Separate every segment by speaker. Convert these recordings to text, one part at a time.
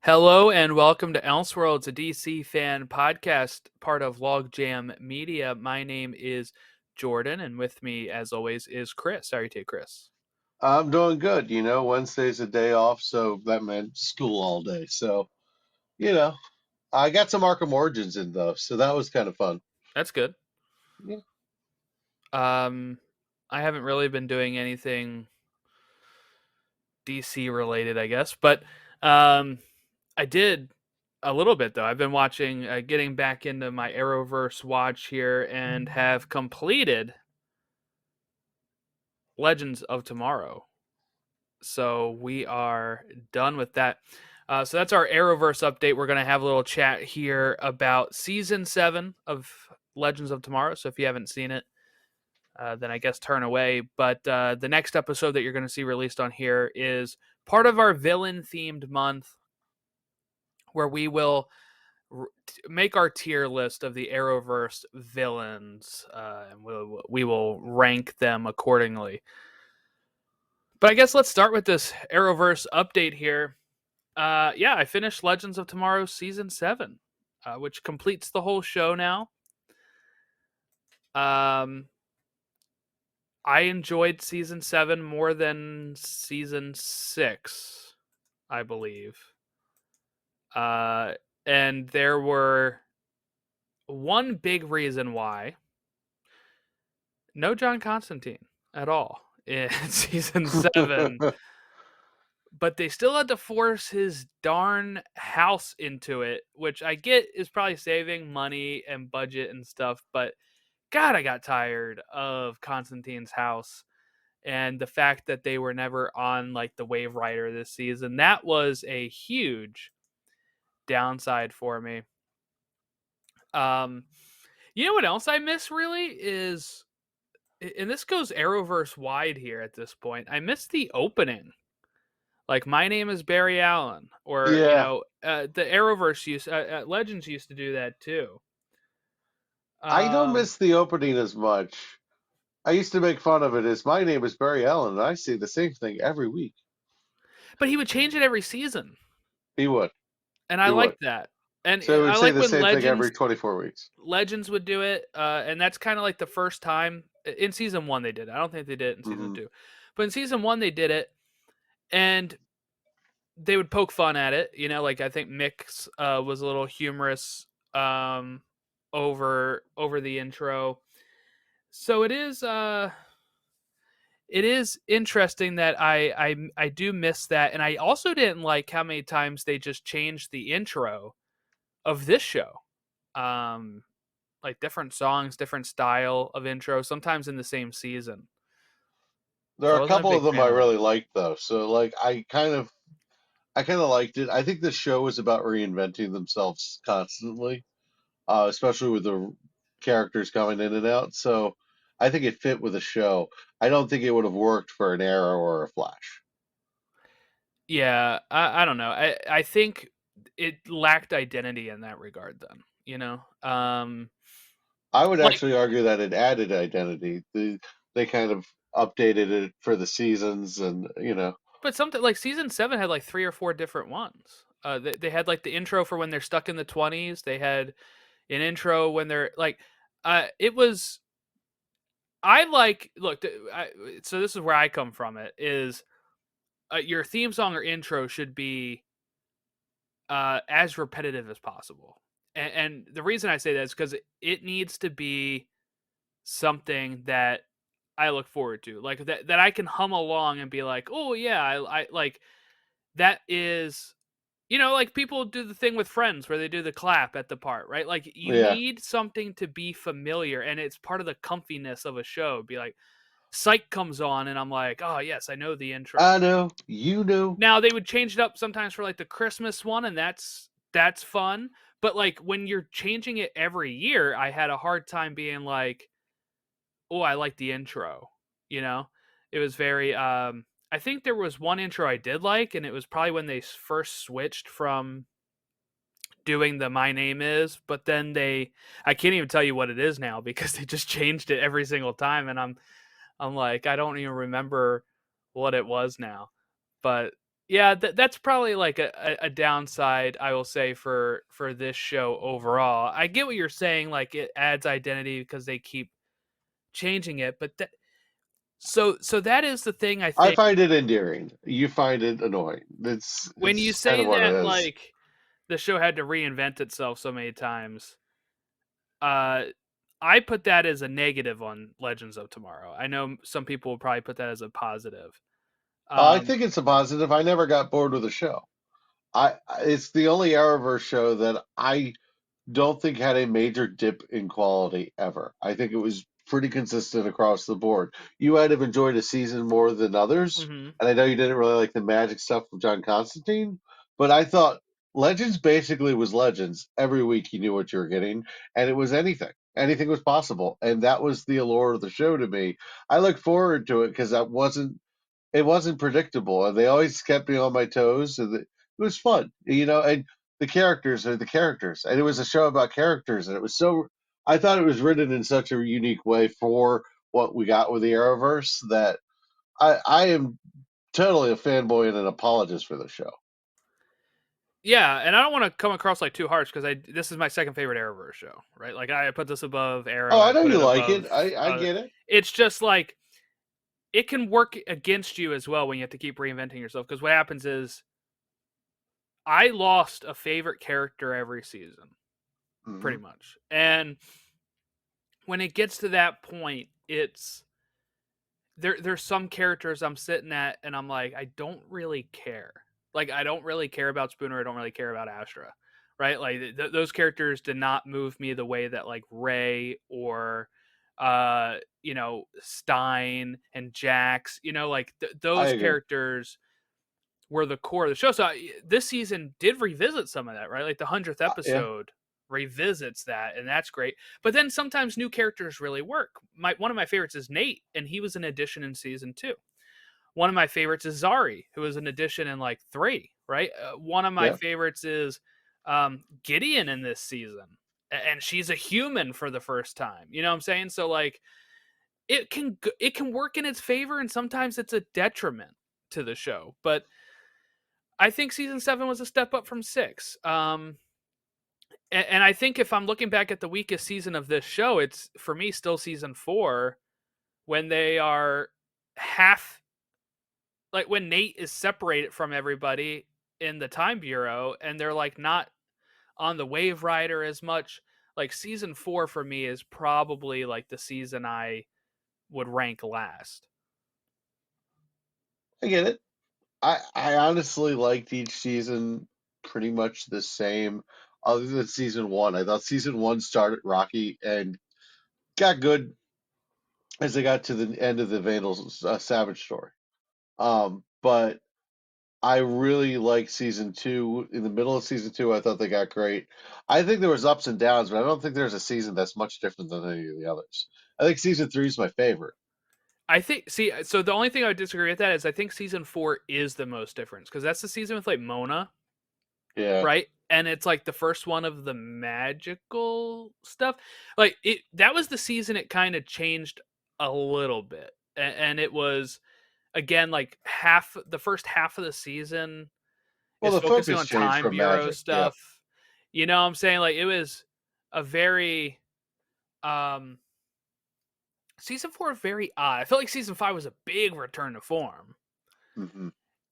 Speaker 1: Hello and welcome to Elseworlds, a DC fan podcast, part of Logjam Media. My name is Jordan, and with me, as always, is Chris. How are you today, Chris?
Speaker 2: I'm doing good. Wednesday's a day off, so that meant school all day. So, you know, I got some Arkham Origins in though, so that was kind of fun.
Speaker 1: That's good.
Speaker 2: Yeah.
Speaker 1: Um, I haven't really been doing anything DC related, I guess, but um, I did a little bit though. I've been watching, getting back into my Arrowverse watch here, and have completed Legends of Tomorrow. So we are done with that. So that's our Arrowverse update. We're going to have a little chat here about season 7 of Legends of Tomorrow. So if you haven't seen it, then I guess turn away. But the next episode that you're going to see released on here is part of our villain themed month, where we will make our tier list of the Arrowverse villains, and we will rank them accordingly. But I guess let's start with this Arrowverse update here. Yeah, I finished Legends of Tomorrow season 7, which completes the whole show now. Um, I enjoyed season 7 more than season 6, I believe. And there were one big reason why. No John Constantine at all in season 7. But they still had to force his darn house into it, which I get is probably saving money and budget and stuff, but God, I got tired of Constantine's house and the fact that they were never on like the Wave Rider this season. That was a huge downside for me. Um, you know what else I miss really is, and this goes Arrowverse wide here at this point. I miss the opening. Like, my name is Barry Allen, or
Speaker 2: Yeah.
Speaker 1: the Arrowverse Legends used to do that too.
Speaker 2: I don't
Speaker 1: Um,
Speaker 2: miss the opening as much. I used to make fun of it as my name is Barry Allen, and I see the same thing every week.
Speaker 1: but he would change it every season,
Speaker 2: He would.
Speaker 1: and I
Speaker 2: He would.
Speaker 1: liked that. And
Speaker 2: So he would
Speaker 1: I
Speaker 2: say
Speaker 1: like
Speaker 2: the
Speaker 1: when
Speaker 2: same thing every 24 weeks.
Speaker 1: Legends would do it, and that's kind of like the first time in season 1 they did it. I don't think they did it in season
Speaker 2: Hmm.
Speaker 1: 2, but in season 1 they did it, and they would poke fun at it. Like I think Mix was a little humorous over the intro. So it is interesting that I do miss that, and I also didn't like how many times they just changed the intro of this show. Um, like different songs, different style of intro, sometimes in the same season.
Speaker 2: There
Speaker 1: So
Speaker 2: are
Speaker 1: I
Speaker 2: a
Speaker 1: wasn't a
Speaker 2: couple of
Speaker 1: big
Speaker 2: them I
Speaker 1: fan of that.
Speaker 2: really liked though. So like I kind of liked it. I think the show is about reinventing themselves constantly, especially with the characters coming in and out. So I think it fit with the show. I don't think it would have worked for an Arrow or a Flash.
Speaker 1: Yeah, I don't know. I think it lacked identity in that regard. Then.
Speaker 2: I would
Speaker 1: Like,
Speaker 2: actually argue that it added identity. They kind of updated it for the seasons, and
Speaker 1: but something like season 7 had like 3 or 4 different ones. They had like the intro for when they're stuck in the 20s. They had an intro when they're like, it was. I like look. So this is where I come from. It is your theme song or intro should be as repetitive as possible, and the reason I say that is because it needs to be something that I look forward to, like that I can hum along and be like, oh yeah, I like that is. Like people do the thing with Friends where they do the clap at the part, right? Like you
Speaker 2: yeah.
Speaker 1: need something to be familiar, and it's part of the comfiness of a show. Be like, Psych comes on, and I'm like, oh yes, I know the intro.
Speaker 2: I know, you know.
Speaker 1: Now they would change it up sometimes for like the Christmas one, and that's fun. But like when you're changing it every year, I had a hard time being like, oh, I like the intro. You know, it was very. I think there was one intro I did like, and it was probably when they first switched from doing the "My Name Is," but then I can't even tell you what it is now because they just changed it every single time, and I'm like, I don't even remember what it was now. But Yeah, that's probably like a downside, I will say, for this show overall. I get what you're saying, like it adds identity because they keep changing it, but so that is the thing I
Speaker 2: I
Speaker 1: think
Speaker 2: find it endearing. You find it annoying.
Speaker 1: when you
Speaker 2: It's kind
Speaker 1: say
Speaker 2: of what it
Speaker 1: that
Speaker 2: is.
Speaker 1: like the show had to reinvent itself so many times. Uh I put that as a negative on Legends of Tomorrow. I know some people will probably put that as a positive.
Speaker 2: I
Speaker 1: Um
Speaker 2: think it's a positive. I never got bored with the show. It's the only Arrowverse show that I don't think had a major dip in quality ever. I think it was pretty consistent across the board. You might have enjoyed a season more than others,
Speaker 1: mhm.
Speaker 2: and I know you didn't really like the magic stuff with John Constantine, but I thought Legends basically was Legends. Every week you knew what you were getting, and it was anything. Anything was possible, and that was the allure of the show to me. I look forward to it because it wasn't predictable, and they always kept me on my toes, and it was fun, And the characters are the characters, and it was a show about characters, and it was so. I thought it was written in such a unique way for what we got with the Arrowverse that I am totally a fanboy and an apologist for the show.
Speaker 1: Yeah, and I don't want to come across like too harsh because I this is my second favorite Arrowverse show, right? Like I put this above
Speaker 2: Oh,
Speaker 1: Arrow,
Speaker 2: I
Speaker 1: I
Speaker 2: know
Speaker 1: put
Speaker 2: you
Speaker 1: it
Speaker 2: like
Speaker 1: above.
Speaker 2: it. I get it.
Speaker 1: It's just like it can work against you as well when you have to keep reinventing yourself. Because what happens is I lost a favorite character every season,
Speaker 2: Hmm.
Speaker 1: pretty much, and when it gets to that point, it's there's some characters I'm sitting at and I'm like, I don't really care. Like I don't really care about Spooner, I don't really care about Astra. Right? Like those characters did not move me the way that like Ray or Stein and Jax, like
Speaker 2: I
Speaker 1: those
Speaker 2: agree.
Speaker 1: characters were the core of the show. So this season did revisit some of that, right? Like the 100th
Speaker 2: Yeah,
Speaker 1: episode revisits that, and that's great. But then sometimes new characters really work. One of my favorites is Nate, and he was an addition in season 2. One of my favorites is Zari, who was an addition in like 3. Right. One of my
Speaker 2: yeah.
Speaker 1: favorites is Gideon in this season, and she's a human for the first time. You know what I'm saying? So like it can work in its favor, and sometimes it's a detriment to the show. But I think season 7 was a step up from 6. And I think if I'm looking back at the weakest season of this show, it's for me still season 4 when they are half like when Nate is separated from everybody in the Time Bureau and they're like not on the Wave Rider as much. Like season 4 for me is probably like the season I would rank last.
Speaker 2: I get it. I honestly liked each season pretty much the same, other than season one. I thought season one started rocky and got good as they got to the end of the Vandals Savage story. But I really liked season two. In the middle of season two, I thought they got great. I think there was ups and downs, but I don't think there's a season that's much different than any of the others. I think season three is my favorite.
Speaker 1: I think so the only thing I would disagree with that is I think season 4 is the most difference because that's the season with like Mona,
Speaker 2: Yeah.
Speaker 1: right? And it's like the first one of the magical stuff. Like that was the season it kind of changed a little bit. And it was again like the first half of the season
Speaker 2: Well,
Speaker 1: is
Speaker 2: the
Speaker 1: focusing
Speaker 2: focus
Speaker 1: on
Speaker 2: changed
Speaker 1: time
Speaker 2: from
Speaker 1: bureau
Speaker 2: magic. Yeah.
Speaker 1: stuff. You know what I'm saying? Like it was a very um season 4 very odd. I felt like season 5 was a big return to form.
Speaker 2: Hmm.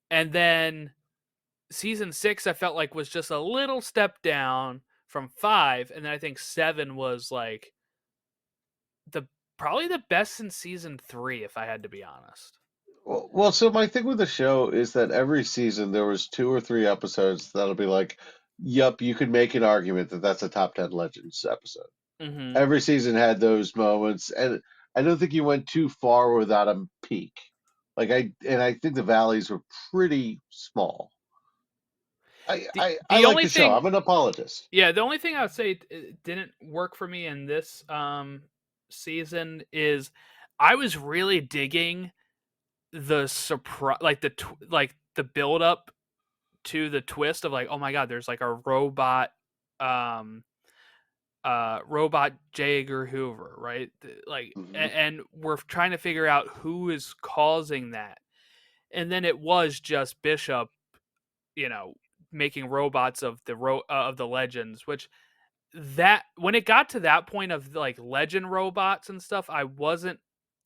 Speaker 1: And then season 6 I felt like was just a little step down from 5, and then I think 7 was like the probably the best in season 3 if I had to be honest.
Speaker 2: So my thing with the show is that every season there was two or three episodes that'll be like, "Yup, you could make an argument that that's a top 10 Legends episode."
Speaker 1: Mhm.
Speaker 2: Every season had those moments, and I don't think you went too far without a peak. I think the valleys were pretty small.
Speaker 1: The
Speaker 2: I
Speaker 1: the
Speaker 2: like
Speaker 1: only
Speaker 2: the show.
Speaker 1: thing
Speaker 2: I'm an apologist.
Speaker 1: yeah, the only thing I would say didn't work for me in this season is I was really digging the surprise like like the build up to the twist of like oh my god there's like a um robot Jaeger Hoover, right? Like,
Speaker 2: Hmm.
Speaker 1: and we're trying to figure out who is causing that. And then it was just Bishop you know, making robots of of the legends, which that when it got to that point of like legend robots and stuff, I wasn't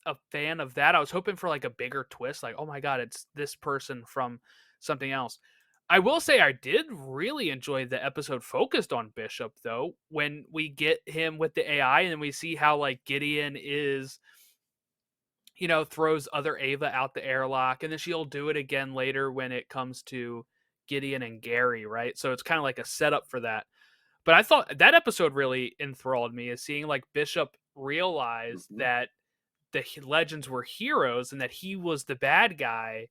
Speaker 1: a fan of that. I was hoping for like a bigger twist, like, oh my god, it's this person from something else. I will say I did really enjoy the episode focused on Bishop though, when we get him with the AI and we see how like Gideon is, you know, throws other Ava out the airlock, and then she'll do it again later when it comes to Gideon and Gary, right? So it's kind of like a setup for that. But I thought that episode really enthralled me, is seeing like Bishop realize
Speaker 2: Hmm.
Speaker 1: that the legends were heroes and that he was the bad guy,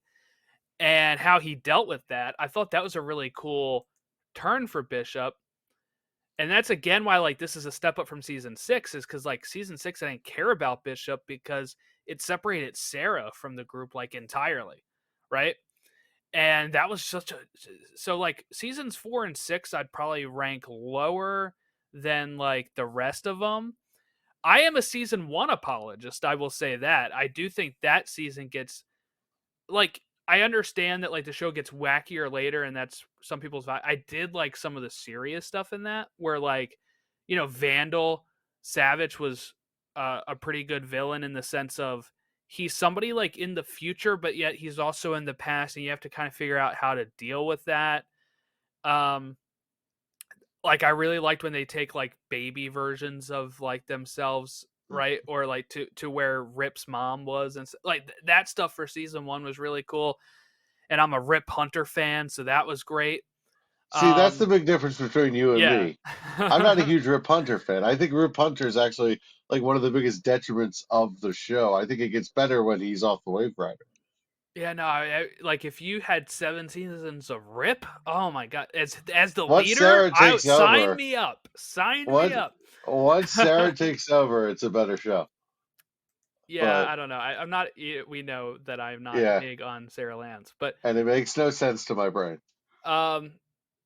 Speaker 1: and how he dealt with that. I thought that was a really cool turn for Bishop. And that's again why like this is a step up from season 6, is cuz like season 6 I didn't care about Bishop because it separated Sarah from the group like entirely, right? And that was such a so like seasons 4 and 6 I'd probably rank lower than like the rest of them. I am a season 1 apologist, I will say that. I do think that season gets like, I understand that like the show gets wackier later and that's some people's vibe. I did like some of the serious stuff in that, where like, you know, Vandal Savage was a pretty good villain in the sense of he's somebody like in the future, but yet he's also in the past, and you have to kind of figure out how to deal with that. Um, like I really liked when they take like baby versions of like themselves, right? Or like to where Rip's mom was, and like that stuff for season 1 was really cool. And I'm a Rip Hunter fan, so that was great.
Speaker 2: See, that's the
Speaker 1: Um,
Speaker 2: big difference between you and
Speaker 1: yeah.
Speaker 2: me. I'm not a huge Rip Hunter fan. I think Rip Hunter is actually like one of the biggest detriments of the show. I think it gets better when he's off the Wave Rider.
Speaker 1: Yeah, no, like if you had 7 seasons of Rip, oh my god, as the
Speaker 2: Once
Speaker 1: leader,
Speaker 2: Sarah
Speaker 1: I
Speaker 2: takes
Speaker 1: sign
Speaker 2: over,
Speaker 1: me up, sign me
Speaker 2: once
Speaker 1: up.
Speaker 2: once Sarah takes over, it's a better show.
Speaker 1: Yeah,
Speaker 2: But
Speaker 1: I don't know. I'm not. We know that I'm not
Speaker 2: yeah,
Speaker 1: big on Sarah Lance, but
Speaker 2: and it makes no sense to my brain.
Speaker 1: um,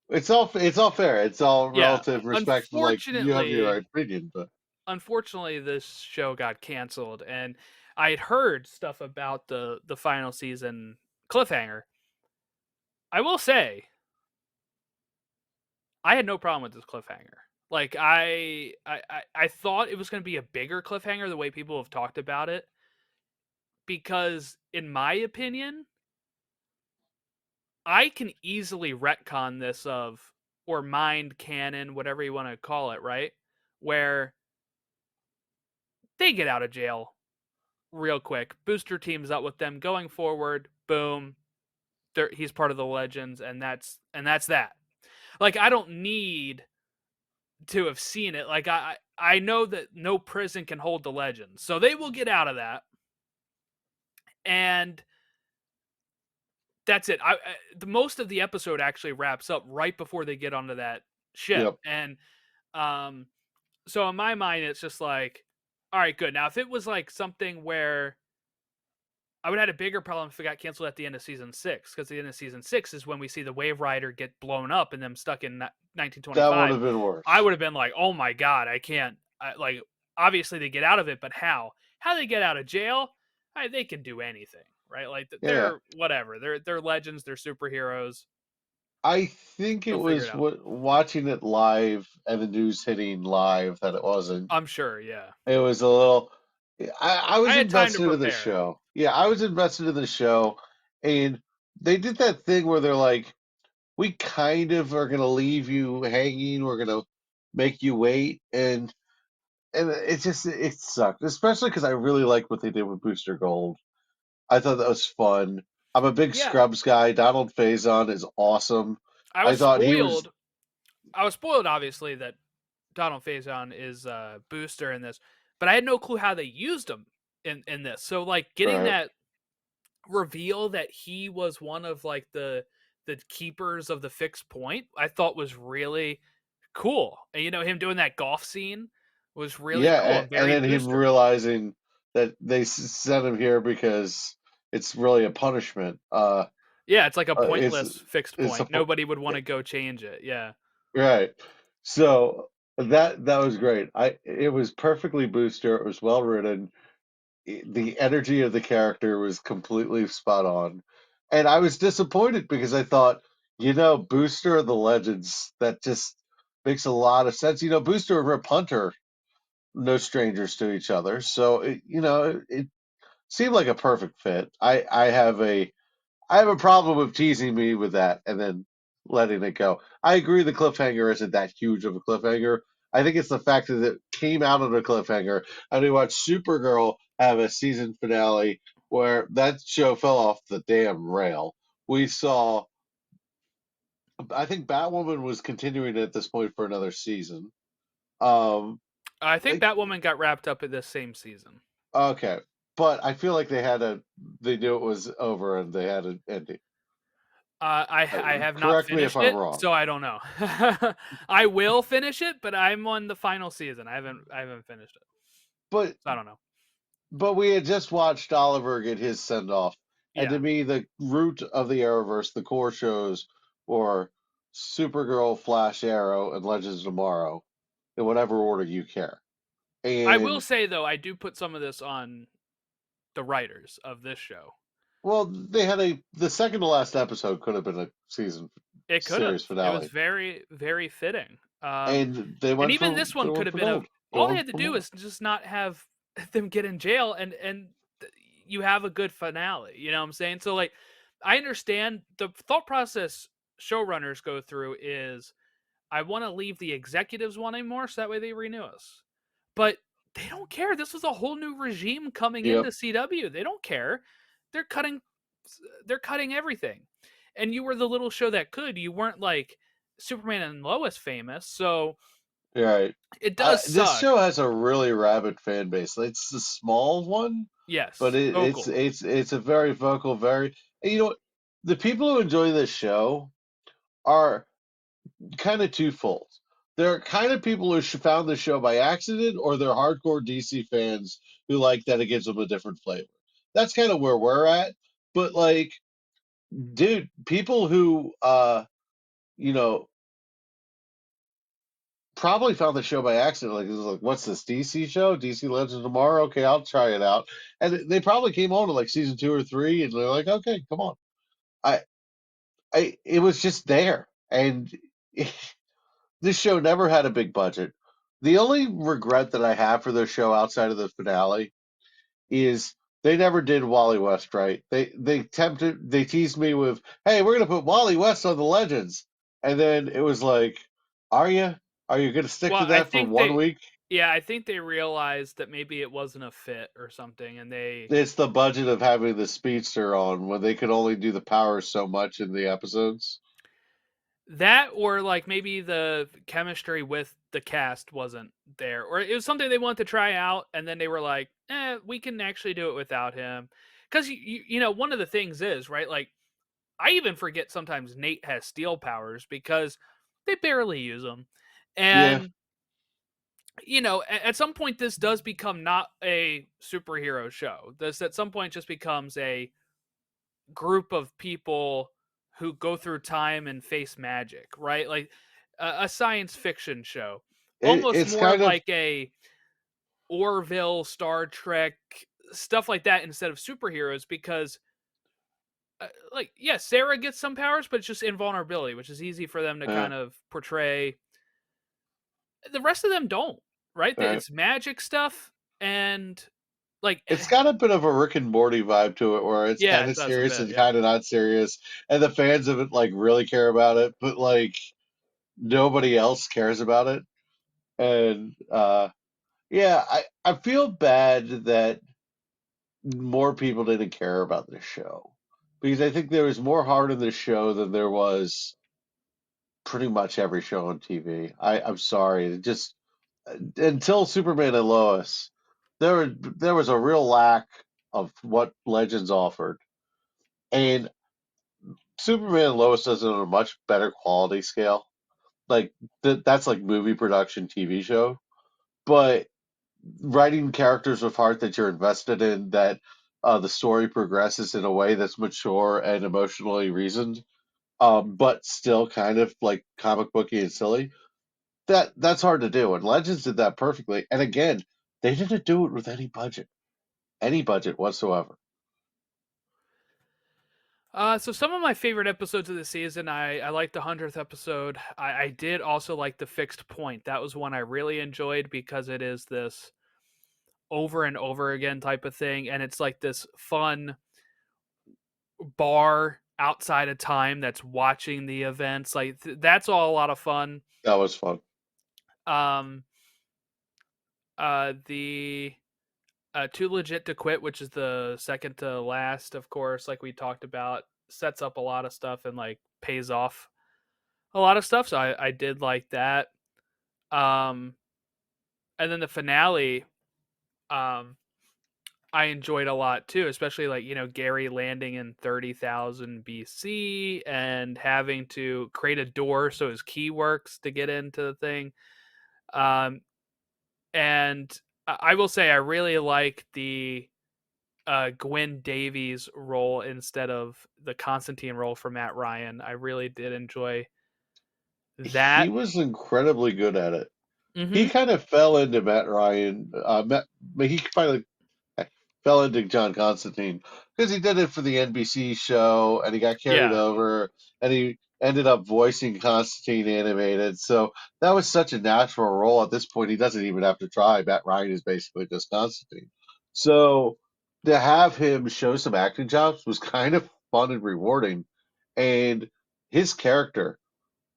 Speaker 2: It's all fair. It's all
Speaker 1: yeah.
Speaker 2: relative respect. Like you have your
Speaker 1: Unfortunately,
Speaker 2: opinion, but
Speaker 1: unfortunately, this show got canceled, and I had heard stuff about the final season cliffhanger. I will say, I had no problem with this cliffhanger. Like I thought it was going to be a bigger cliffhanger the way people have talked about it, because in my opinion, I can easily retcon this of, or mind canon, whatever you want to call it, right? Where they get out of jail real quick. Booster teams up with them going forward. Boom. He's part of the legends, and that's that. Like I don't need to have seen it. Like I know that no prison can hold the legends, so they will get out of that, and that's it. The most of the episode actually wraps up right before they get onto that ship,
Speaker 2: yep,
Speaker 1: and um, so in my mind, it's just like, all right, good. Now if it was like something where I would have had a bigger problem if it got canceled at the end of season 6, because the end of season 6 is when we see the Wave Rider get blown up and them stuck in
Speaker 2: that would
Speaker 1: 1925.
Speaker 2: have been
Speaker 1: I
Speaker 2: worse.
Speaker 1: would have been like, oh my god, I can't. Like, obviously they get out of it, but how? How they get out of jail? They can do anything, right? Like
Speaker 2: Yeah,
Speaker 1: they're whatever. They're legends. They're superheroes.
Speaker 2: I think it
Speaker 1: They'll figure
Speaker 2: was
Speaker 1: it out.
Speaker 2: watching it live and the news hitting live that it wasn't.
Speaker 1: I'm sure. Yeah,
Speaker 2: It was a little. I
Speaker 1: I
Speaker 2: was
Speaker 1: had time to
Speaker 2: invested into the
Speaker 1: prepare.
Speaker 2: show. Yeah, I was invested in the show, and they did that thing where they're like, "We kind of are gonna leave you hanging. We're gonna make you wait," and it sucked, especially because I really like what they did with Booster Gold. I thought that was fun. I'm a big
Speaker 1: Yeah,
Speaker 2: Scrubs guy. Donald Faison is awesome.
Speaker 1: I
Speaker 2: I
Speaker 1: was
Speaker 2: thought he was
Speaker 1: spoiled. I was spoiled, obviously, that Donald Faison is a booster in this, but I had no clue how they used him in this. So like getting
Speaker 2: right.
Speaker 1: that reveal that he was one of like the keepers of the fixed point, I thought was really cool. And you know, him doing that golf scene was really
Speaker 2: Yeah,
Speaker 1: cool and
Speaker 2: and
Speaker 1: very
Speaker 2: then him
Speaker 1: booster.
Speaker 2: realizing that they sent him here because it's really a punishment.
Speaker 1: Yeah, it's like a
Speaker 2: It's
Speaker 1: pointless fixed
Speaker 2: it's a
Speaker 1: point. Nobody would want to go change it. Yeah.
Speaker 2: right. So that was great. It was perfectly Booster. It was well written. The energy of the character was completely spot on, and I was disappointed because I thought, Booster of the Legends, that just makes a lot of sense. Booster and Rip Hunter, no strangers to each other. So it seemed like a perfect fit. I have a problem with teasing me with that and then letting it go. I agree the cliffhanger isn't that huge of a cliffhanger. I think it's the fact that it came out of a cliffhanger, and we watched Supergirl have a season finale where that show fell off the damn rail. We saw, I think Batwoman was continuing at this point for another season. Um,
Speaker 1: I think
Speaker 2: it-
Speaker 1: Batwoman got wrapped up in this same season.
Speaker 2: okay, but I feel like they knew it was over and they had an ending.
Speaker 1: I have not
Speaker 2: Correct me if
Speaker 1: finished
Speaker 2: I'm
Speaker 1: it,
Speaker 2: wrong.
Speaker 1: so I don't know. I will finish it, but I'm on the final season. I haven't finished it,
Speaker 2: But
Speaker 1: so I don't know.
Speaker 2: But we had just watched Oliver get his send off, and to
Speaker 1: Yeah,
Speaker 2: me, the root of the Arrowverse, the core shows, were Supergirl, Flash, Arrow, and Legends of Tomorrow, in whatever order you care.
Speaker 1: I will
Speaker 2: And
Speaker 1: say though, I do put some of this on the writers of this show.
Speaker 2: well, they had the second to last episode could have been a season
Speaker 1: It could have.
Speaker 2: series
Speaker 1: It was
Speaker 2: finale,
Speaker 1: very, very fitting.
Speaker 2: and
Speaker 1: And even this
Speaker 2: they
Speaker 1: one could
Speaker 2: went
Speaker 1: have
Speaker 2: for
Speaker 1: been a.
Speaker 2: gold,
Speaker 1: All they
Speaker 2: going
Speaker 1: had to
Speaker 2: for
Speaker 1: do
Speaker 2: more.
Speaker 1: is just not have them get in jail, and you have a good finale. You know what I'm saying? So like, I understand the thought process showrunners go through is I want to leave the executives wanting more, so that way they renew us. But they don't care. This was a whole new regime coming
Speaker 2: Yep.
Speaker 1: into CW. They don't care. They're cutting they're cutting everything. And you were the little show that could. You weren't like Superman and Lois famous. So
Speaker 2: Right.
Speaker 1: it does
Speaker 2: This
Speaker 1: suck.
Speaker 2: show has a really rabid fan base. It's a small one, but
Speaker 1: Yes, vocal.
Speaker 2: it's a very vocal, very. And the people who enjoy this show are kind of twofold. They're kind of people who found the show by accident, or they're hardcore DC fans who like that it gives them a different flavor. That's kind of where we're at. But like, dude, people who you know probably found the show by accident. Like, it was like, what's this DC show? DC Legends Tomorrow? Okay, I'll try it out. And they probably came on to like season 2 or 3, and they're like, okay, come on. I, it was just there, and this show never had a big budget. The only regret that I have for this show outside of the finale is they never did Wally West right. They teased me with, "Hey, we're gonna put Wally West on the Legends," and then it was like, "Are you? Are you gonna stick
Speaker 1: Well,
Speaker 2: to that for one week?"
Speaker 1: I think they realized that maybe it wasn't a fit or something, and they
Speaker 2: It's the budget of having the speedster on when they could only do the power so much in the episodes.
Speaker 1: that or like maybe the chemistry with the cast wasn't there, or it was something they wanted to try out, and then they were like, we can actually do it without him. Because one of the things is right, like I even forget sometimes Nate has steel powers because they barely use them.
Speaker 2: Yeah,
Speaker 1: And, at some point, this does become not a superhero show. This at some point just becomes a group of people who go through time and face magic, right? Like a science fiction show, almost
Speaker 2: it's
Speaker 1: more
Speaker 2: kind of
Speaker 1: like a Orville, Star Trek, stuff like that instead of superheroes because like yeah, Sarah gets some powers, but it's just invulnerability, which is easy for them to
Speaker 2: uh,
Speaker 1: kind of portray. The rest of them don't, right?
Speaker 2: uh,
Speaker 1: It's magic stuff, and like
Speaker 2: it's got a bit of a Rick and Morty vibe to it, where it's
Speaker 1: yeah,
Speaker 2: kind
Speaker 1: it
Speaker 2: of
Speaker 1: does a
Speaker 2: serious
Speaker 1: bit,
Speaker 2: and
Speaker 1: yeah.
Speaker 2: kind of not serious, and the fans of it like really care about it, but like nobody else cares about it. And yeah, I feel bad that more people didn't care about this show, because I think there was more heart in this show than there was pretty much every show on TV. I'm sorry, it just until Superman and Lois, there was a real lack of what Legends offered, and Superman and Lois does it on a much better quality scale. Like that's like movie production TV show, but writing characters with heart that you're invested in, that the story progresses in a way that's mature and emotionally reasoned, but still kind of like comic booky and silly. That's hard to do, and Legends did that perfectly. And again, they didn't do it with any budget whatsoever.
Speaker 1: So some of my favorite episodes of the season, I liked the 100th episode. I did also like the Fixed Point. That was one I really enjoyed because it is this over and over again type of thing, and it's like this fun bar outside of time that's watching the events. Like that's all a lot of fun.
Speaker 2: That was fun.
Speaker 1: Um, the Too Legit to Quit, which is the second to last, of course, like we talked about, sets up a lot of stuff and like pays off a lot of stuff. So I did like that. Um, and then the finale, um, I enjoyed a lot too, especially like, Gary landing in 30,000 BC and having to create a door so his key works to get into the thing. Um, and I will say I really like the Gwen Davies role instead of the Constantine role for Matt Ryan. I really did enjoy
Speaker 2: He
Speaker 1: that.
Speaker 2: was incredibly good at it. He
Speaker 1: Hmm.
Speaker 2: kind of fell into Matt Ryan. He finally fell into John Constantine because he did it for the NBC show, and he got carried
Speaker 1: Yeah.
Speaker 2: over, and he ended up voicing Constantine animated. So that was such a natural role. At this point, he doesn't even have to try. Matt Ryan is basically just Constantine. So to have him show some acting chops was kind of fun and rewarding. And his character,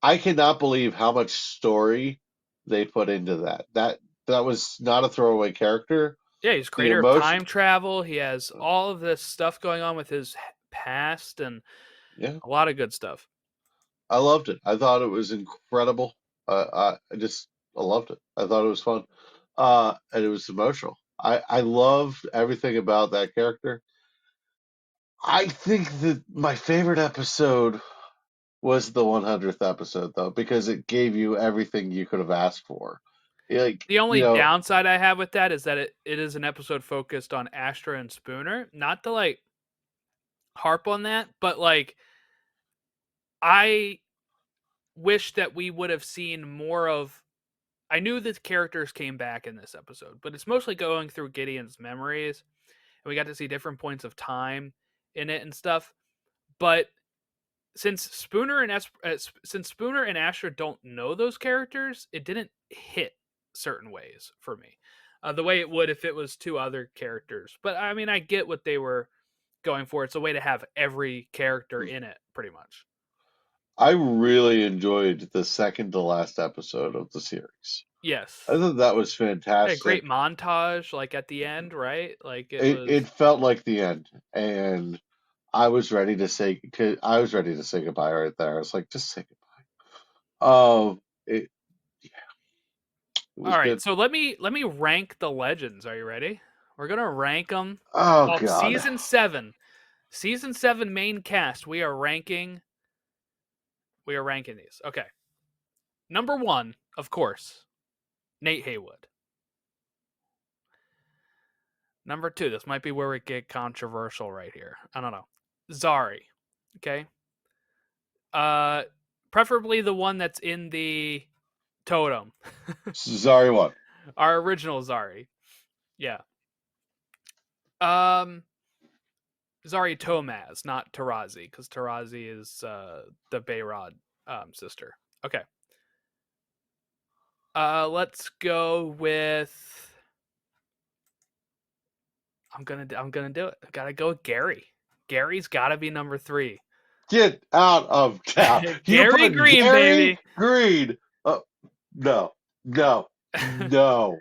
Speaker 2: I cannot believe how much story they put into that. That was not a throwaway character.
Speaker 1: Yeah, he's
Speaker 2: The
Speaker 1: creator of
Speaker 2: emotion,
Speaker 1: time travel. He has all of this stuff going on with his past and
Speaker 2: yeah,
Speaker 1: a lot of good stuff.
Speaker 2: I loved it. I thought it was incredible. I loved it. I thought it was fun, and it was emotional. I loved everything about that character. I think that my favorite episode was the 100th episode, though, because it gave you everything you could have asked for. Like,
Speaker 1: The
Speaker 2: you
Speaker 1: only
Speaker 2: know,
Speaker 1: downside I have with that is that it is an episode focused on Astra and Spooner. Not to like harp on that, but like I wish that we would have seen more of. I knew the characters came back in this episode, but it's mostly going through Gideon's memories, and we got to see different points of time in it and stuff. But since Spooner and Astra don't know those characters, it didn't hit certain ways for me, the way it would if it was two other characters. But I mean, I get what they were going for. It's a way to have every character in it, pretty much.
Speaker 2: I really enjoyed the second to last episode of the series. I
Speaker 1: Yes,
Speaker 2: thought that was
Speaker 1: a great
Speaker 2: fantastic.
Speaker 1: montage, like at the end, right? Like it
Speaker 2: It
Speaker 1: was.
Speaker 2: felt like the end, and I was ready to say, 'cause I was ready to say goodbye right there. I was like, just say goodbye. It it
Speaker 1: All
Speaker 2: was
Speaker 1: right,
Speaker 2: good.
Speaker 1: so let me rank the legends. Are you ready? We're gonna rank them.
Speaker 2: Oh
Speaker 1: Called
Speaker 2: God,
Speaker 1: season 7 main cast. We are ranking these. Okay. Number 1, of course, Nate Haywood. Number 2, this might be where we get controversial right here. I don't know. Zari. Okay. Uh Preferably the one that's in the totem.
Speaker 2: sorry, what?
Speaker 1: Our original Zari. Yeah. Um Zari Tomaz, not Tarazi, because Tarazi is the Bayrod sister. Okay. Let's go with. I'm gonna do it. I gotta go with Gary. Gary's gotta be number 3.
Speaker 2: Get out of town! You
Speaker 1: Gary
Speaker 2: put
Speaker 1: Green,
Speaker 2: Gary
Speaker 1: baby.
Speaker 2: Green. Oh no, no, no!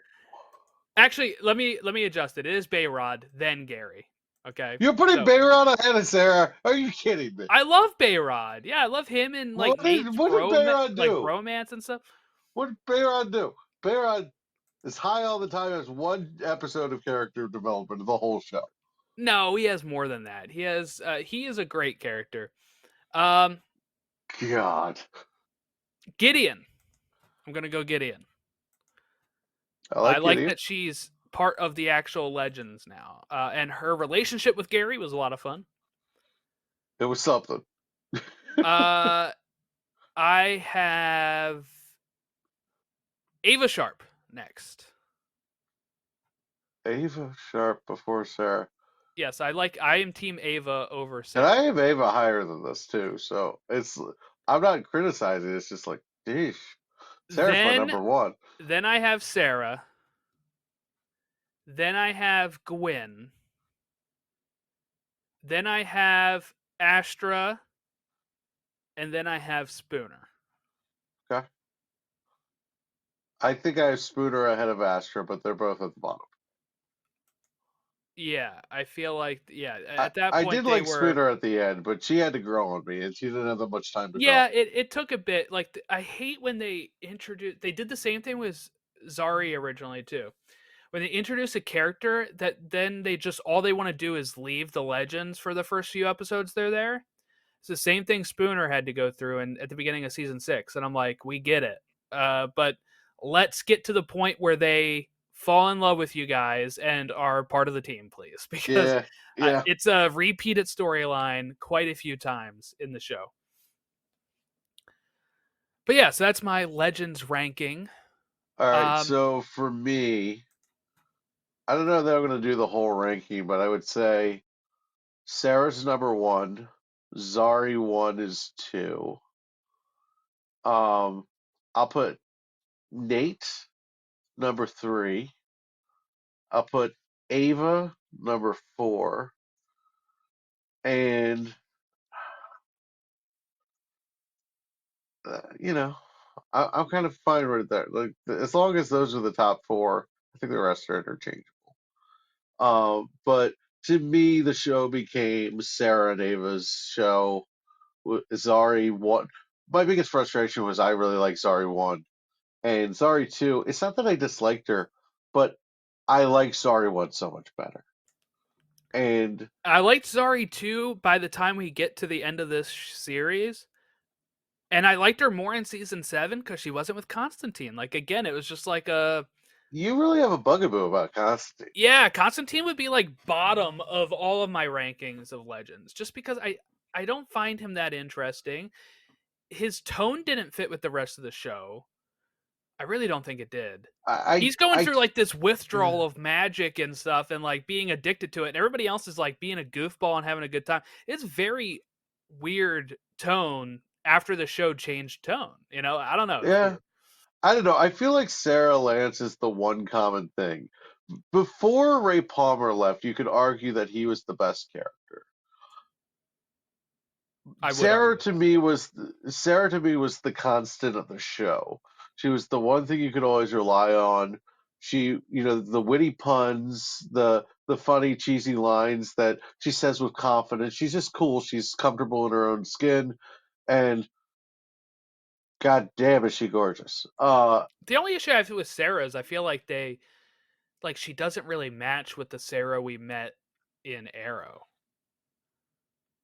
Speaker 1: Actually, let me adjust it. It is Bayrod, then Gary. Okay.
Speaker 2: You're putting
Speaker 1: So
Speaker 2: Bayron ahead of Sarah. Are you kidding me?
Speaker 1: I love Bayrod. Yeah, I love him and like Nate's
Speaker 2: What did Bayron do?
Speaker 1: bromance and stuff.
Speaker 2: What did Bayron do? Bayron is high all the time as one episode of character development of the whole show.
Speaker 1: No, he has more than that. He is a great character. Um
Speaker 2: God,
Speaker 1: Gideon. I'm gonna go Gideon.
Speaker 2: I
Speaker 1: I
Speaker 2: like
Speaker 1: like
Speaker 2: Gideon.
Speaker 1: that she's part of the actual legends now, and her relationship with Gary was a lot of fun.
Speaker 2: It was something.
Speaker 1: Uh, I have Ava Sharp next.
Speaker 2: Ava Sharp before Sarah.
Speaker 1: Yes, I am Team Ava over
Speaker 2: And I
Speaker 1: Sarah.
Speaker 2: have Ava higher than this too, so I'm not criticizing. It's just like, geez, Sarah's my
Speaker 1: Then
Speaker 2: number one.
Speaker 1: then I have Sarah. Then I have Gwen. Then I have Astra, and then I have Spooner.
Speaker 2: Okay, I think I have Spooner ahead of Astra, but they're both at the bottom.
Speaker 1: Yeah, I feel like
Speaker 2: I
Speaker 1: at that
Speaker 2: I
Speaker 1: point
Speaker 2: did
Speaker 1: they
Speaker 2: like
Speaker 1: were.
Speaker 2: Spooner at the end, but she had to grow on me, and she didn't have that much time to grow.
Speaker 1: Yeah, it took a bit. Like I hate when they did the same thing with Zari originally too. When they introduce a character that then they just all they want to do is leave the legends for the first few episodes they're there. It's the same thing Spooner had to go through and at the beginning of season 6, and I'm like, we get it. But let's get to the point where they fall in love with you guys and are part of the team, please, because
Speaker 2: Yeah, yeah.
Speaker 1: it's a repeated storyline quite a few times in the show. But yeah, so that's my legends ranking.
Speaker 2: All right,
Speaker 1: Um,
Speaker 2: so for me, I don't know that I'm going to do the whole ranking, but I would say Sarah's number one, Zari one is two. Um, I'll put Nate number three. I'll put Ava number four, and you know, I'm kind of fine with that. Like as long as those are the top four, I think the rest are interchangeable. But to me, the show became Sarah and Ava's show. Zari one. My biggest frustration was I really like Zari one and Zari two. It's not that I disliked her, but I like Zari one so much better. And
Speaker 1: I liked Zari too by the time we get to the end of this series. And I liked her more in season 7 because she wasn't with Constantine. Like again, it was just like a
Speaker 2: you really have a bugaboo about Constantine.
Speaker 1: yeah, Constantine would be like bottom of all of my rankings of legends, just because I don't find him that interesting. His tone didn't fit with the rest of the show. I really don't think it did.
Speaker 2: I
Speaker 1: He's going
Speaker 2: I,
Speaker 1: through like this
Speaker 2: I
Speaker 1: withdrawal of magic and stuff and like being addicted to it. And everybody else is like being a goofball and having a good time. It's very weird tone after the show changed tone. I don't know. It's
Speaker 2: yeah.
Speaker 1: weird.
Speaker 2: I don't know. I feel like Sarah Lance is the one common thing. Before Ray Palmer left, you could argue that he was the best character.
Speaker 1: I would
Speaker 2: Sarah
Speaker 1: argue
Speaker 2: to
Speaker 1: that.
Speaker 2: me
Speaker 1: Yeah.
Speaker 2: was Sarah to me was the constant of the show. She was the one thing you could always rely on. She, the witty puns, the funny cheesy lines that she says with confidence. She's just cool. She's comfortable in her own skin, and god damn is she gorgeous.
Speaker 1: The only issue I have with Sarah is I feel like she doesn't really match with the Sarah we met in Arrow.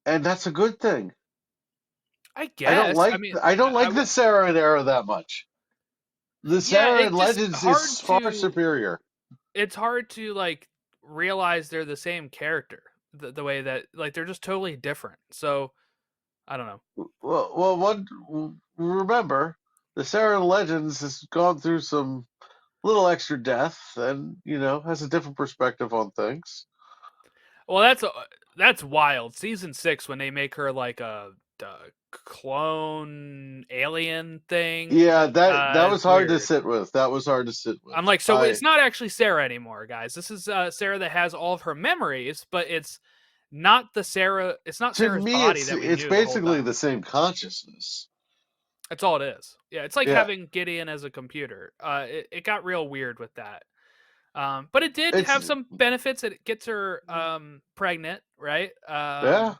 Speaker 2: And that's a good thing.
Speaker 1: I
Speaker 2: I don't
Speaker 1: guess. I
Speaker 2: like
Speaker 1: mean,
Speaker 2: I don't
Speaker 1: I
Speaker 2: like the Sarah in Arrow that much. The
Speaker 1: yeah,
Speaker 2: Sarah in
Speaker 1: it just
Speaker 2: Legends is far superior.
Speaker 1: it's hard to like realize they're the same character the way that like they're just totally different. So I don't know.
Speaker 2: Remember, the Sarah in Legends has gone through some little extra death, and has a different perspective on things.
Speaker 1: Well, that's wild. Season 6 when they make her like a clone alien thing.
Speaker 2: Yeah, that
Speaker 1: It's
Speaker 2: was hard to
Speaker 1: weird.
Speaker 2: sit with. That was hard to sit with.
Speaker 1: I'm like, so
Speaker 2: I
Speaker 1: it's not actually Sarah anymore, guys. This is Sarah that has all of her memories, but it's not the Sarah. It's not
Speaker 2: To
Speaker 1: Sarah's
Speaker 2: me,
Speaker 1: body
Speaker 2: it's
Speaker 1: that we
Speaker 2: it's
Speaker 1: knew the whole
Speaker 2: basically
Speaker 1: time.
Speaker 2: the same consciousness.
Speaker 1: That's all it is. Yeah, it's like
Speaker 2: Yeah,
Speaker 1: having Gideon as a computer. It got real weird with that. But it did
Speaker 2: it's
Speaker 1: have some benefits. It gets her pregnant, right?
Speaker 2: yeah.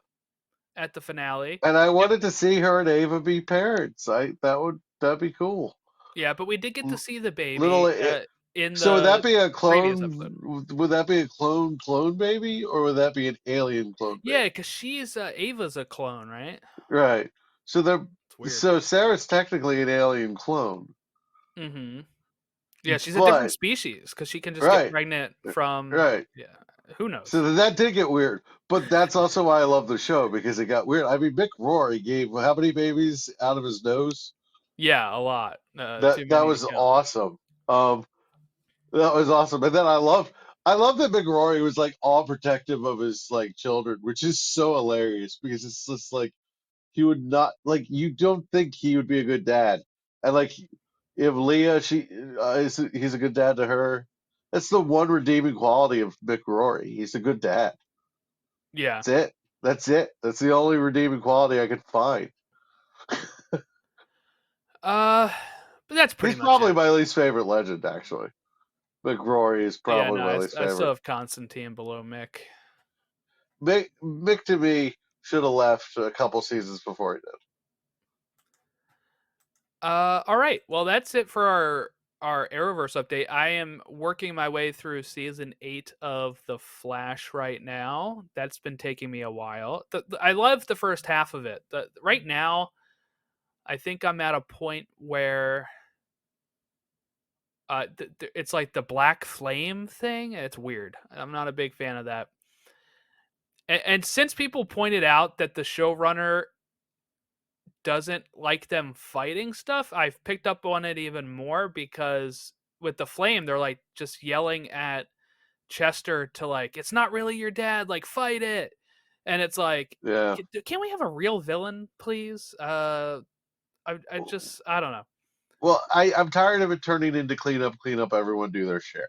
Speaker 1: At the finale.
Speaker 2: And I
Speaker 1: Yep.
Speaker 2: wanted to see her and Ava be parents. That'd be cool.
Speaker 1: Yeah, but we did get to see the
Speaker 2: Little
Speaker 1: baby in
Speaker 2: So would that
Speaker 1: the
Speaker 2: be a
Speaker 1: previous episode.
Speaker 2: clone? Would that be a clone baby, or would that be an alien clone
Speaker 1: Yeah,
Speaker 2: baby?
Speaker 1: because she's Ava's a clone, right?
Speaker 2: Right. So they're
Speaker 1: It's weird.
Speaker 2: so Sarah's technically an alien clone,
Speaker 1: Mm-hmm. Yeah, she's a different
Speaker 2: but
Speaker 1: species because she can just get
Speaker 2: right,
Speaker 1: pregnant from.
Speaker 2: right.
Speaker 1: Yeah, who knows?
Speaker 2: So that did get weird, but that's also why I love the show because it got weird. I mean, Mick Rory gave how many babies out of his nose?
Speaker 1: Yeah, a lot.
Speaker 2: That
Speaker 1: Too
Speaker 2: that
Speaker 1: many to
Speaker 2: was
Speaker 1: count.
Speaker 2: awesome. Um, that was awesome. And then I love. I love that McRory was like all protective of his like children, which is so hilarious because it's just like he would not like you don't think he would be a good dad, and like if Leah he's a good dad to her. That's the one redeeming quality of McRory. He's a good dad.
Speaker 1: Yeah.
Speaker 2: That's it. That's it. That's the only redeeming quality I could find.
Speaker 1: Uh, but that's pretty
Speaker 2: He's
Speaker 1: much
Speaker 2: probably
Speaker 1: it.
Speaker 2: my least favorite legend, actually. McRory is
Speaker 1: Yeah,
Speaker 2: probably
Speaker 1: no,
Speaker 2: my least
Speaker 1: I still
Speaker 2: favorite.
Speaker 1: have Constantine below Mick.
Speaker 2: Mick to me should have left a couple seasons before he did.
Speaker 1: All right. Well, that's it for our Arrowverse update. I am working my way through season 8 of The Flash right now. That's been taking me a while. I love the first half of it. Right now, I think I'm at a point where it's like the black flame thing. It's weird. I'm not a big fan of that. And since people pointed out that the showrunner doesn't like them fighting stuff, I've picked up on it even more because with the flame, they're like just yelling at Chester to like, it's not really your dad, like fight it. And it's like,
Speaker 2: Yeah.
Speaker 1: can we have a real villain, please? I don't know.
Speaker 2: Well, I'm tired of it turning into clean up, clean up, everyone do their share.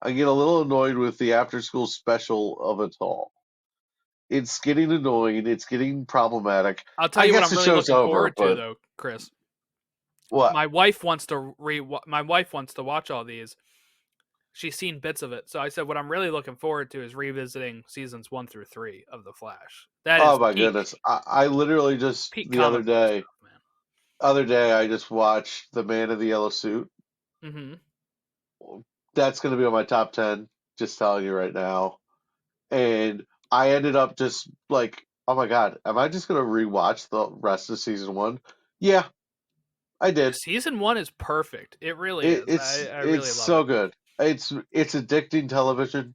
Speaker 2: I get a little annoyed with the after school special of it all. It's getting annoying. It's getting problematic.
Speaker 1: I'll tell
Speaker 2: I
Speaker 1: you what
Speaker 2: guess
Speaker 1: I'm
Speaker 2: the
Speaker 1: really
Speaker 2: show's
Speaker 1: looking
Speaker 2: over,
Speaker 1: forward to
Speaker 2: but
Speaker 1: though, Chris.
Speaker 2: what?
Speaker 1: My wife wants to watch all these. She's seen bits of it. So I said what I'm really looking forward to is revisiting seasons 1 through 3 of The Flash. That
Speaker 2: Oh
Speaker 1: is
Speaker 2: my
Speaker 1: peak
Speaker 2: goodness. I literally just
Speaker 1: peak
Speaker 2: the
Speaker 1: comic book stuff, man.
Speaker 2: other day I just watched The Man in the Yellow Suit.
Speaker 1: Mhm.
Speaker 2: That's going to be on my top 10, just telling you right now. And I ended up just like, oh my God, am I just going to rewatch the rest of season one? Yeah, I did.
Speaker 1: Season 1 is perfect. It really is. I
Speaker 2: It's
Speaker 1: really love
Speaker 2: so
Speaker 1: it.
Speaker 2: good. It's addicting television.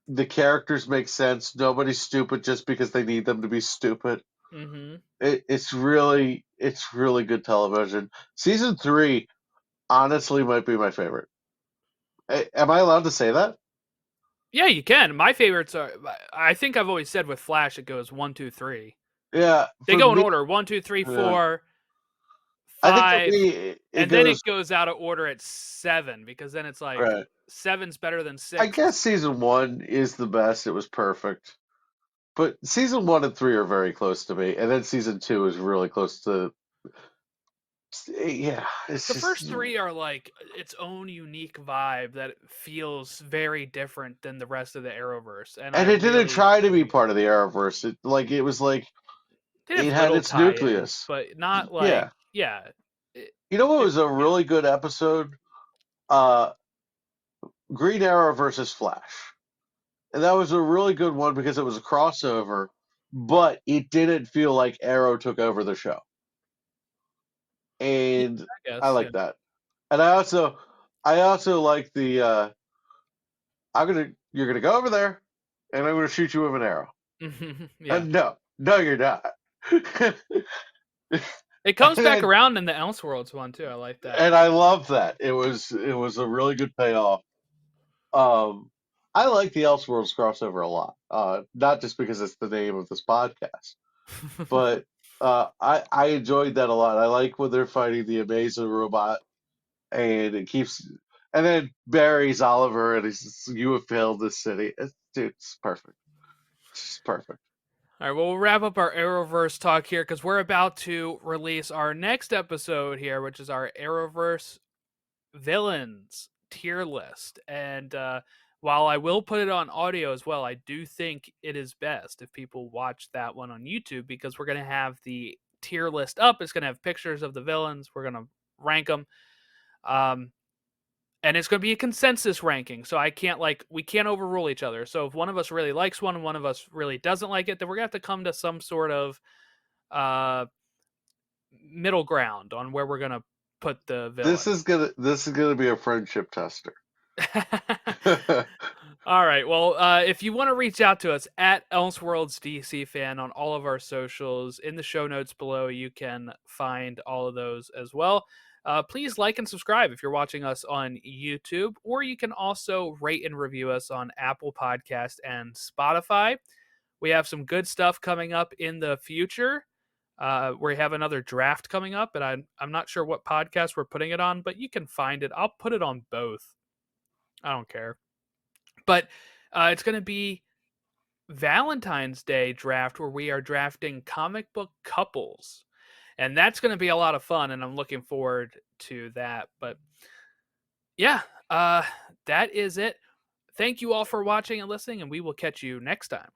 Speaker 2: The characters make sense. Nobody's stupid just because they need them to be stupid.
Speaker 1: Mhm.
Speaker 2: It's really good television. Season three honestly might be my favorite. Am I allowed to say that?
Speaker 1: Yeah, you can. My favorites are I think I've always said with Flash it goes 1 2 3.
Speaker 2: Yeah,
Speaker 1: They
Speaker 2: for
Speaker 1: go in
Speaker 2: me,
Speaker 1: order 1 2 3
Speaker 2: yeah.
Speaker 1: 4
Speaker 2: I think for
Speaker 1: 5
Speaker 2: me it
Speaker 1: and then
Speaker 2: goes
Speaker 1: it goes out of order at 7 because then it's like
Speaker 2: right.
Speaker 1: 7's better than
Speaker 2: I
Speaker 1: 6.
Speaker 2: guess season one is the best. It was perfect. But season one and three are very close to me, and then season two is really close to. Yeah, it's
Speaker 1: The
Speaker 2: just,
Speaker 1: first 3 are like its own unique vibe that feels very different than the rest of the Arrowverse, and I
Speaker 2: and it didn't
Speaker 1: really
Speaker 2: try to be part of the Arrowverse. It was like
Speaker 1: they
Speaker 2: it
Speaker 1: have
Speaker 2: had
Speaker 1: little
Speaker 2: its
Speaker 1: tie-ins,
Speaker 2: nucleus.
Speaker 1: but not like
Speaker 2: Yeah,
Speaker 1: yeah, it,
Speaker 2: you know what
Speaker 1: it
Speaker 2: was a
Speaker 1: yeah.
Speaker 2: really good episode? Uh, Green Arrow versus Flash, and that was a really good one because it was a crossover, but it didn't feel like Arrow took over the show,
Speaker 1: Yeah,
Speaker 2: and
Speaker 1: I
Speaker 2: I
Speaker 1: guess, yeah.
Speaker 2: like that. And I also like the you're gonna go over there, and I'm gonna shoot you with an arrow.
Speaker 1: Yeah.
Speaker 2: No, no, you're not.
Speaker 1: It
Speaker 2: and,
Speaker 1: comes back
Speaker 2: then,
Speaker 1: around in the Elseworlds one too. I like that.
Speaker 2: and I love that. It was a really good payoff. Um, I like the Elseworlds crossover a lot. Not just because it's the name of this podcast, but I enjoyed that a lot. I like when they're fighting the amazing robot, and it keeps. And then Barry's Oliver, and he's you have failed this city. Dude, it's perfect. It's just perfect.
Speaker 1: All right, well, we'll wrap up our Arrowverse talk here because we're about to release our next episode here, which is our Arrowverse villains tier list. And while I will put it on audio as well, I do think it is best if people watch that one on YouTube because we're going to have the tier list up. It's going to have pictures of the villains. We're going to rank them. And it's going to be a consensus ranking. So we can't overrule each other. So if one of us really likes one and one of us really doesn't like it, then we're going to have to come to some sort of uh, middle ground on where we're going to put the
Speaker 2: This
Speaker 1: villain.
Speaker 2: is gonna be a friendship tester.
Speaker 1: All right. Well, if you want to reach out to us at elseworldsdcfan on all of our socials, in the show notes below, you can find all of those as well. Please like and subscribe if you're watching us on YouTube, or you can also rate and review us on Apple Podcast and Spotify. We have some good stuff coming up in the future. We have another draft coming up, and I'm not sure what podcast we're putting it on, but you can find it. I'll put it on both. I don't care. But it's going to be Valentine's Day draft where we are drafting comic book couples. And that's going to be a lot of fun, and I'm looking forward to that. But yeah, that is it. Thank you all for watching and listening, and we will catch you next time.